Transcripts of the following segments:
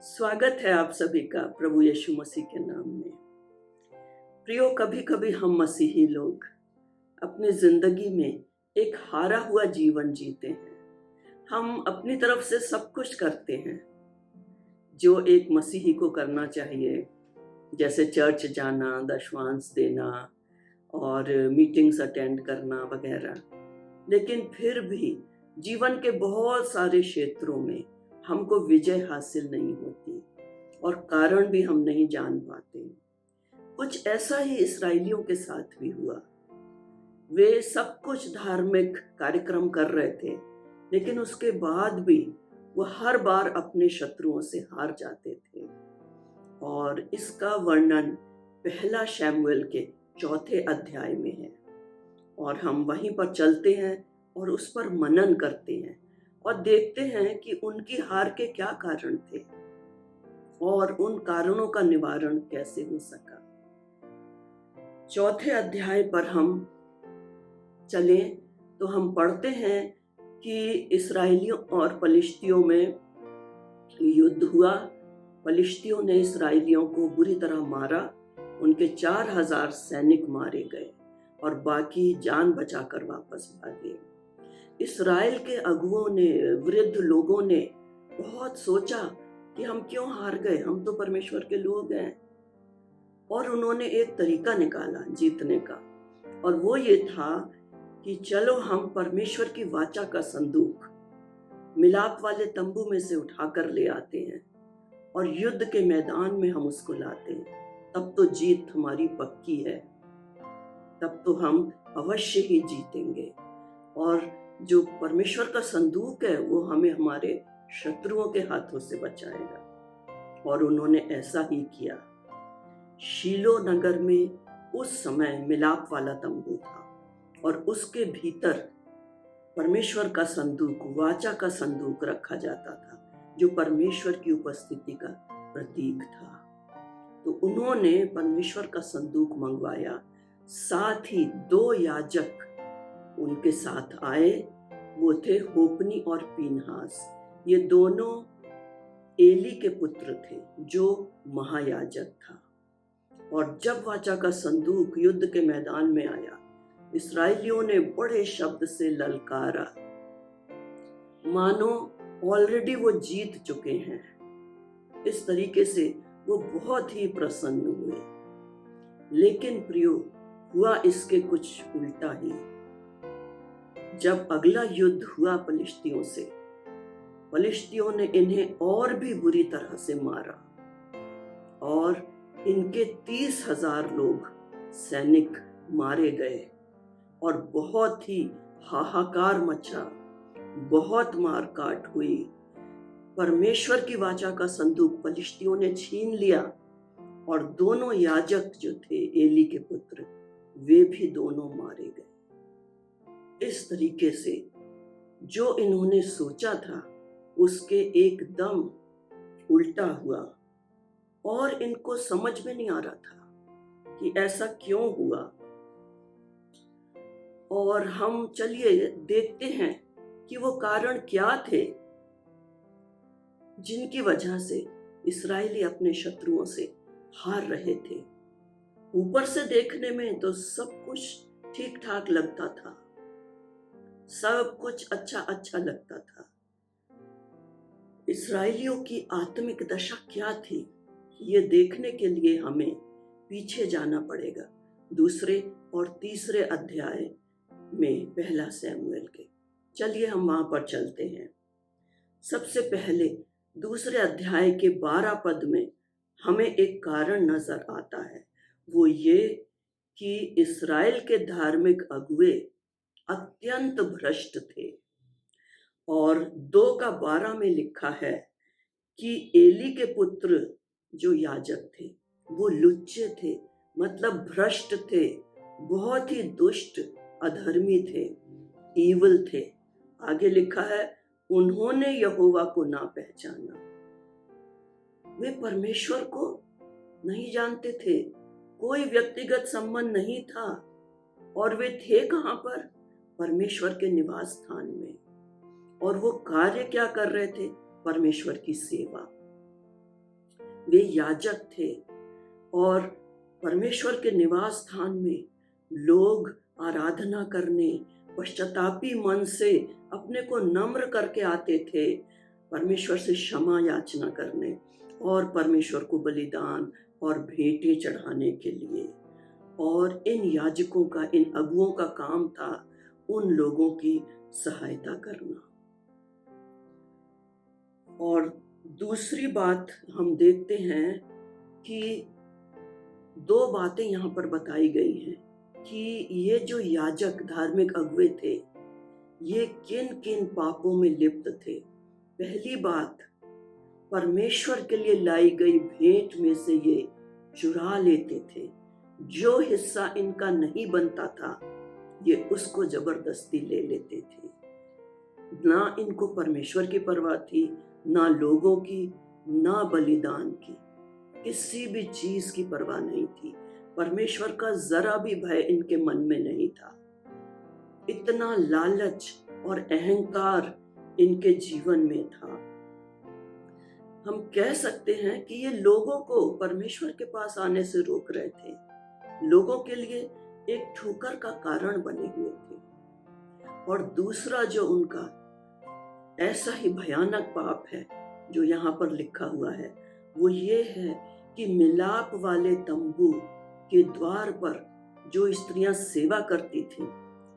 स्वागत है आप सभी का प्रभु यीशु मसीह के नाम में। प्रियो, कभी कभी हम मसीही लोग अपनी जिंदगी में एक हारा हुआ जीवन जीते हैं। हम अपनी तरफ से सब कुछ करते हैं जो एक मसीही को करना चाहिए, जैसे चर्च जाना, दशमांश देना और मीटिंग्स अटेंड करना वगैरह। लेकिन फिर भी जीवन के बहुत सारे क्षेत्रों में हमको विजय हासिल नहीं होती और कारण भी हम नहीं जान पाते। कुछ ऐसा ही इस्राएलियों के साथ भी हुआ। वे सब कुछ धार्मिक कार्यक्रम कर रहे थे, लेकिन उसके बाद भी वो हर बार अपने शत्रुओं से हार जाते थे। और इसका वर्णन पहला शमूएल के 4 अध्याय में है और हम वहीं पर चलते हैं और उस पर मनन करते हैं और देखते हैं कि उनकी हार के क्या कारण थे और उन कारणों का निवारण कैसे हो सका। 4 अध्याय पर हम चलें तो हम पढ़ते हैं कि इस्राएलियों और पलिश्तियों में युद्ध हुआ। पलिश्तियों ने इस्राएलियों को बुरी तरह मारा। उनके 4000 सैनिक मारे गए और बाकी जान बचाकर वापस भागे। इस्राएल के अगुओं ने, वृद्ध लोगों ने बहुत सोचा कि हम क्यों हार गए, हम तो परमेश्वर के लोग हैं। और उन्होंने एक तरीका निकाला जीतने का, और वो ये था कि चलो हम परमेश्वर की वाचा का संदूक मिलाप वाले तंबू में से उठाकर ले आते हैं और युद्ध के मैदान में हम उसको लाते हैं। तब तो जीत हमारी पक्की है, तब तो हम अवश्य ही जीतेंगे। और जो परमेश्वर का संदूक है वो हमें हमारे शत्रुओं के हाथों से बचाएगा। और उन्होंने ऐसा ही किया। शीलो नगर में उस समय मिलाप वाला तंबू था और उसके भीतर परमेश्वर का संदूक, वाचा का संदूक रखा जाता था, जो परमेश्वर की उपस्थिति का प्रतीक था। तो उन्होंने परमेश्वर का संदूक मंगवाया। साथ ही 2 याजक उनके साथ आए। वो थे होपनी और पीनहास। ये दोनों एली के पुत्र थे, जो महायाजक था। और जब वाचा का संदूक युद्ध के मैदान में आया, इस्राएलियों ने बड़े शब्द से ललकारा, मानो ऑलरेडी वो जीत चुके हैं। इस तरीके से वो बहुत ही प्रसन्न हुए। लेकिन प्रियो, हुआ इसके कुछ उल्टा ही। जब अगला युद्ध हुआ पलिश्तियों से, पलिश्तियों ने इन्हें और भी बुरी तरह से मारा और इनके 30,000 लोग सैनिक मारे गए और बहुत ही हाहाकार मचा, बहुत मारकाट हुई। परमेश्वर की वाचा का संदूक पलिश्तियों ने छीन लिया और दोनों याजक जो थे एली के पुत्र, वे भी दोनों मारे गए। इस तरीके से जो इन्होंने सोचा था उसके एकदम उल्टा हुआ और इनको समझ में नहीं आ रहा था कि ऐसा क्यों हुआ। और हम चलिए देखते हैं कि वो कारण क्या थे जिनकी वजह से इस्राएली अपने शत्रुओं से हार रहे थे। ऊपर से देखने में तो सब कुछ ठीक ठाक लगता था, सब कुछ अच्छा अच्छा लगता था। इस्राएलियों की आत्मिक दशा क्या थी, ये देखने के लिए हमें पीछे जाना पड़ेगा। 2 और 3 अध्याय में पहला शमूएल के। चलिए हम वहां पर चलते हैं। सबसे पहले 2 अध्याय के 12 पद में हमें एक कारण नजर आता है। वो ये कि इस्राएल के धार्मिक अगुए अत्यंत भ्रष्ट थे। और 2:12 में लिखा है कि एली के पुत्र जो याजक थे वो लुच्चे थे, मतलब भ्रष्ट थे, बहुत ही दुष्ट, अधर्मी थे, ईवल थे। आगे लिखा है, उन्होंने यहोवा को ना पहचाना। वे परमेश्वर को नहीं जानते थे, कोई व्यक्तिगत संबंध नहीं था। और वे थे कहां पर? परमेश्वर के निवास स्थान में। और वो कार्य क्या कर रहे थे? परमेश्वर की सेवा। वे याजक थे और परमेश्वर के निवास स्थान में लोग आराधना करने, पश्चातापी मन से अपने को नम्र करके आते थे, परमेश्वर से क्षमा याचना करने और परमेश्वर को बलिदान और भेंटें चढ़ाने के लिए। और इन याजकों का, इन अगुओं का काम था उन लोगों की सहायता करना। और दूसरी बात हम देखते हैं कि दो बातें यहाँ पर बताई गई हैं कि ये जो याजक, धार्मिक अगुए थे, ये किन किन पापों में लिप्त थे। पहली बात, परमेश्वर के लिए लाई गई भेंट में से ये चुरा लेते थे। जो हिस्सा इनका नहीं बनता था ये उसको जबरदस्ती ले लेते थे। ना इनको परमेश्वर की परवाह थी, ना लोगों की, ना बलिदान की, किसी भी चीज की परवाह नहीं थी। परमेश्वर का जरा भी भय इनके मन में नहीं था। इतना लालच और अहंकार इनके जीवन में था। हम कह सकते हैं कि ये लोगों को परमेश्वर के पास आने से रोक रहे थे, लोगों के लिए एक ठोकर का कारण बने हुए थे। और दूसरा जो उनका ऐसा ही भयानक पाप है जो यहाँ पर लिखा हुआ है, वो ये है कि मिलाप वाले तंबू के द्वार पर जो स्त्रियां सेवा करती थीं,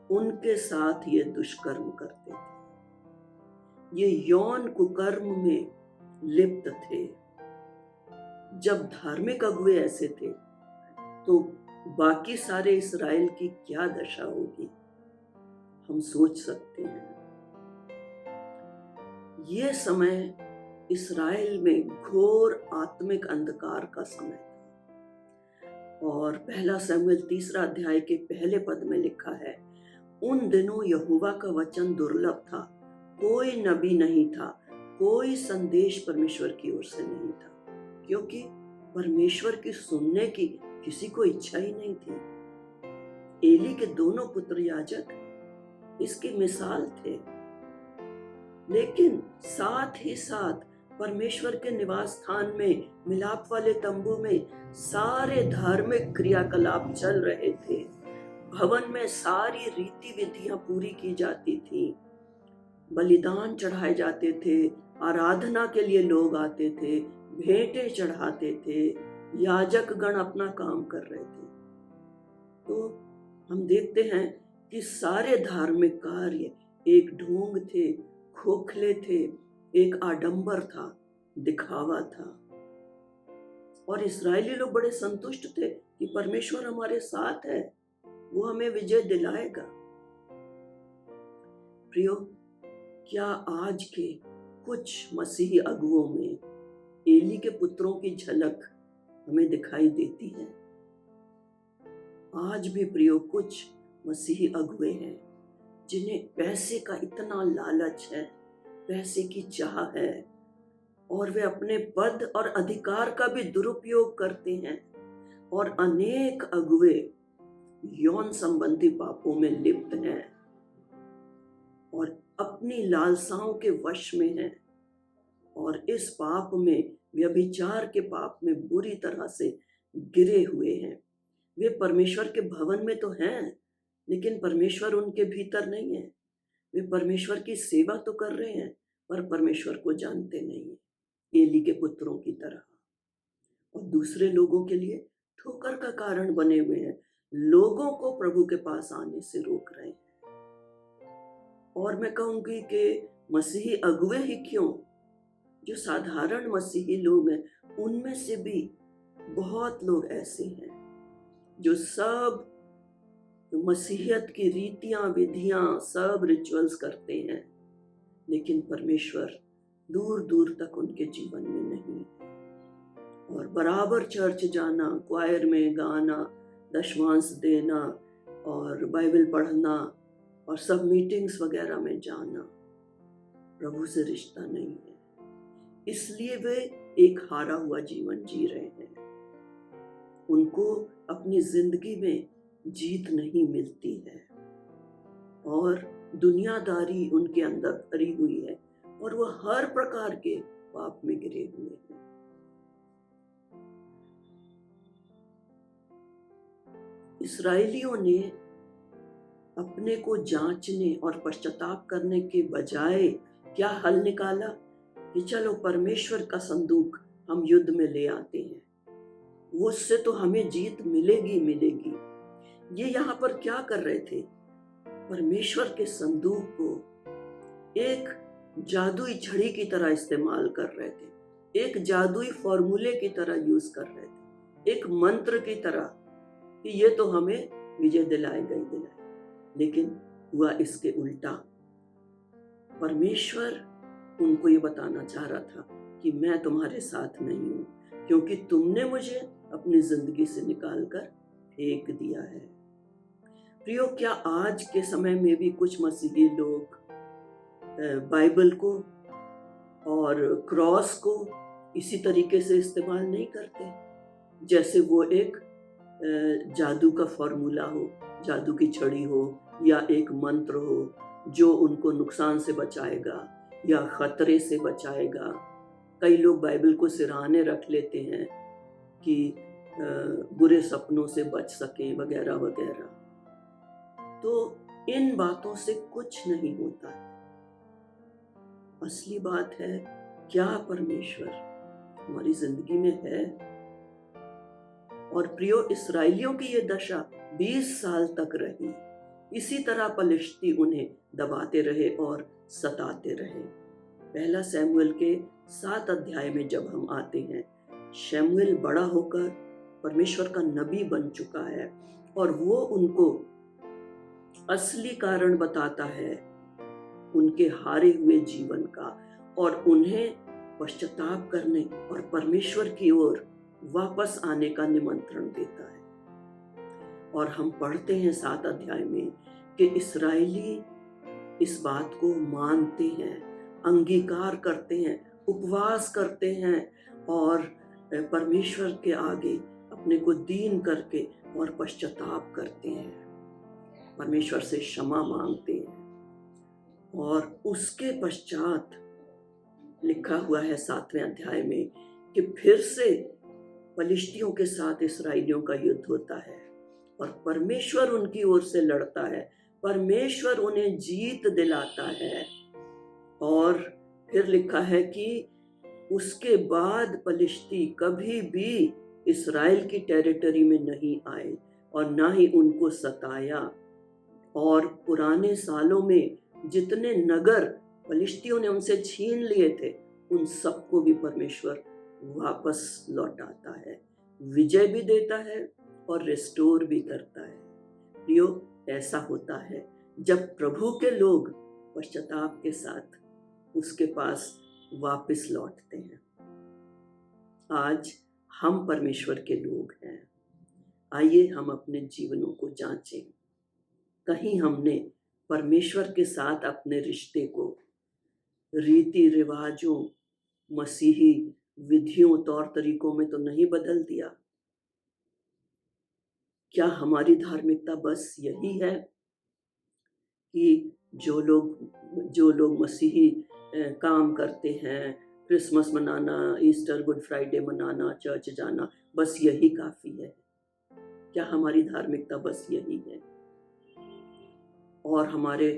उनके साथ ये दुष्कर्म करते थे। ये यौन कुकर्म में लिप्त थे। जब धार्मिक अगुए ऐसे थे तो बाकी सारे इस्राएल की क्या दशा होगी, हम सोच सकते हैं। ये समय इस्राएल में घोर आत्मिक अंधकार का समय था। और पहला शमूएल 3 अध्याय के पहले पद में लिखा है, उन दिनों यहोवा का वचन दुर्लभ था, कोई नबी नहीं था, कोई संदेश परमेश्वर की ओर से नहीं था, क्योंकि परमेश्वर की सुनने की किसी को इच्छा ही नहीं थी। एली के दोनों पुत्र याजक इसकी मिसाल थे। लेकिन साथ ही साथ परमेश्वर के निवास स्थान में, मिलाप वाले तंबू में सारे धार्मिक क्रियाकलाप चल रहे थे। भवन में सारी रीति विधियां पूरी की जाती थी, बलिदान चढ़ाए जाते थे, आराधना के लिए लोग आते थे, भेंटें चढ़ाते थे, याजक गण अपना काम कर रहे थे। तो हम देखते हैं कि सारे धार्मिक कार्य एक ढोंग थे, खोखले थे, एक आडंबर था, दिखावा था। और इस्राएली लोग बड़े संतुष्ट थे कि परमेश्वर हमारे साथ है, वो हमें विजय दिलाएगा। प्रियो, क्या आज के कुछ मसीही अगुओं में एली के पुत्रों की झलक हमें दिखाई देती है? आज भी प्रियो कुछ मसीही अगुए हैं जिन्हें पैसे का इतना लालच है, पैसे की चाह है, और वे अपने पद और अधिकार का भी दुरुपयोग करते हैं। और अनेक अगुए यौन संबंधी पापों में लिप्त हैं और अपनी लालसाओं के वश में हैं, और इस पाप में, व्यभिचार के पाप में बुरी तरह से गिरे हुए हैं। वे परमेश्वर के भवन में तो हैं, लेकिन परमेश्वर उनके भीतर नहीं है। वे परमेश्वर की सेवा तो कर रहे हैं, पर परमेश्वर को जानते नहीं है, एली के पुत्रों की तरह। और दूसरे लोगों के लिए ठोकर का कारण बने हुए हैं, लोगों को प्रभु के पास आने से रोक रहे हैं। और मैं कहूंगी कि मसीही अगुए ही क्यों, जो साधारण मसीही लोग हैं, उनमें से भी बहुत लोग ऐसे हैं जो सब मसीहियत की रीतियां, विधियां, सब रिचुअल्स करते हैं, लेकिन परमेश्वर दूर दूर तक उनके जीवन में नहीं। और बराबर चर्च जाना, क्वायर में गाना, दशमांश देना और बाइबल पढ़ना और सब मीटिंग्स वगैरह में जाना प्रभु से रिश्ता नहीं है। इसलिए वे एक हारा हुआ जीवन जी रहे हैं। उनको अपनी जिंदगी में जीत नहीं मिलती है और दुनियादारी उनके अंदर भरी हुई है और वह हर प्रकार के पाप में गिरे हुए हैं। इस्राएलियों ने अपने को जांचने और पश्चाताप करने के बजाय क्या हल निकाला कि चलो परमेश्वर का संदूक हम युद्ध में ले आते हैं, उससे तो हमें जीत मिलेगी मिलेगी। ये यहाँ पर क्या कर रहे थे? परमेश्वर के संदूक को एक जादुई छड़ी की तरह इस्तेमाल कर रहे थे, एक जादुई फॉर्मूले की तरह यूज कर रहे थे, एक मंत्र की तरह कि ये तो हमें विजय दिलाए। लेकिन हुआ इसके उल्टा। परमेश्वर उनको ये बताना चाह रहा था कि मैं तुम्हारे साथ नहीं हूं, क्योंकि तुमने मुझे अपनी जिंदगी से निकालकर फेंक दिया है। प्रियो, क्या आज के समय में भी कुछ मसीही लोग बाइबल को और क्रॉस को इसी तरीके से इस्तेमाल नहीं करते, जैसे वो एक जादू का फॉर्मूला हो, जादू की छड़ी हो, या एक मंत्र हो जो उनको नुकसान से बचाएगा या खतरे से बचाएगा। कई लोग बाइबल को सिरहाने रख लेते हैं कि बुरे सपनों से बच सकें वगैरह वगैरह। तो इन बातों से कुछ नहीं होता है। असली बात है, क्या परमेश्वर हमारी जिंदगी में है? और प्रियो, इस्राएलियों की ये दशा 20 साल तक रही। इसी तरह पलिश्ती उन्हें दबाते रहे और सताते रहे। पहला शमूएल के 7 अध्याय में जब हम आते हैं, शमूएल बड़ा होकर परमेश्वर का नबी बन चुका है और वो उनको असली कारण बताता है उनके हारे हुए जीवन का, और उन्हें पश्चाताप करने और परमेश्वर की ओर वापस आने का निमंत्रण देता है। और हम पढ़ते हैं 7 अध्याय में कि इस्राएली इस बात को मानते हैं, अंगीकार करते हैं, उपवास करते हैं और परमेश्वर के आगे अपने को दीन करके और पश्चाताप करते हैं, परमेश्वर से क्षमा मांगते हैं। और उसके पश्चात लिखा हुआ है 7वें अध्याय में कि फिर से पलिश्तियों के साथ इस्राएलियों का युद्ध होता है और परमेश्वर उनकी ओर से लड़ता है, परमेश्वर उन्हें जीत दिलाता है। और फिर लिखा है कि उसके बाद पलिश्ती कभी भी इस्राएल की टेरिटरी में नहीं आए और ना ही उनको सताया। और पुराने सालों में जितने नगर पलिश्तियों ने उनसे छीन लिए थे, उन सबको भी परमेश्वर वापस लौटाता है, विजय भी देता है और रिस्टोर भी करता है। प्रियो, ऐसा होता है जब प्रभु के लोग पश्चाताप के साथ उसके पास वापस लौटते हैं। आज हम परमेश्वर के लोग हैं। आइए हम अपने जीवनों को जांचें। कहीं हमने परमेश्वर के साथ अपने रिश्ते को रीति रिवाजों, मसीही विधियों, तौर तरीकों में तो नहीं बदल दिया? क्या हमारी धार्मिकता बस यही है कि जो लोग मसीही काम करते हैं, क्रिसमस मनाना, ईस्टर, गुड फ्राइडे मनाना, चर्च जाना, बस यही काफी है? क्या हमारी धार्मिकता बस यही है और हमारे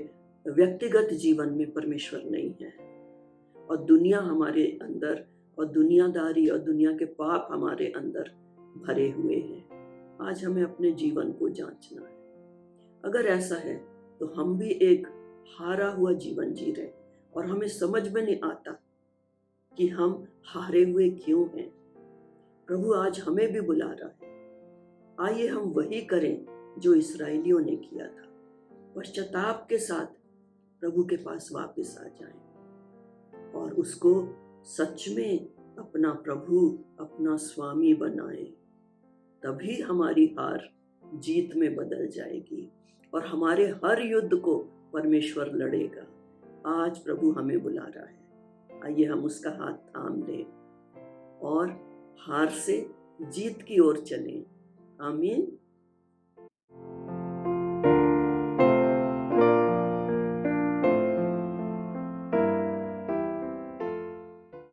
व्यक्तिगत जीवन में परमेश्वर नहीं है और दुनिया हमारे अंदर और दुनियादारी और दुनिया के पाप हमारे अंदर भरे हुए हैं? आज हमें अपने जीवन को जांचना है। अगर ऐसा है तो हम भी एक हारा हुआ जीवन जी रहे और हमें समझ में नहीं आता कि हम हारे हुए क्यों हैं। प्रभु आज हमें भी बुला रहा है, आइए हम वही करें जो इस्राएलियों ने किया था, पश्चाताप के साथ प्रभु के पास वापस आ जाएं और उसको सच में अपना प्रभु, अपना स्वामी बनाएं। तभी हमारी हार जीत में बदल जाएगी और हमारे हर युद्ध को परमेश्वर लड़ेगा। आज प्रभु हमें बुला रहा है, आइए हम उसका हाथ थाम लें और हार से जीत की ओर चलें। आमीन।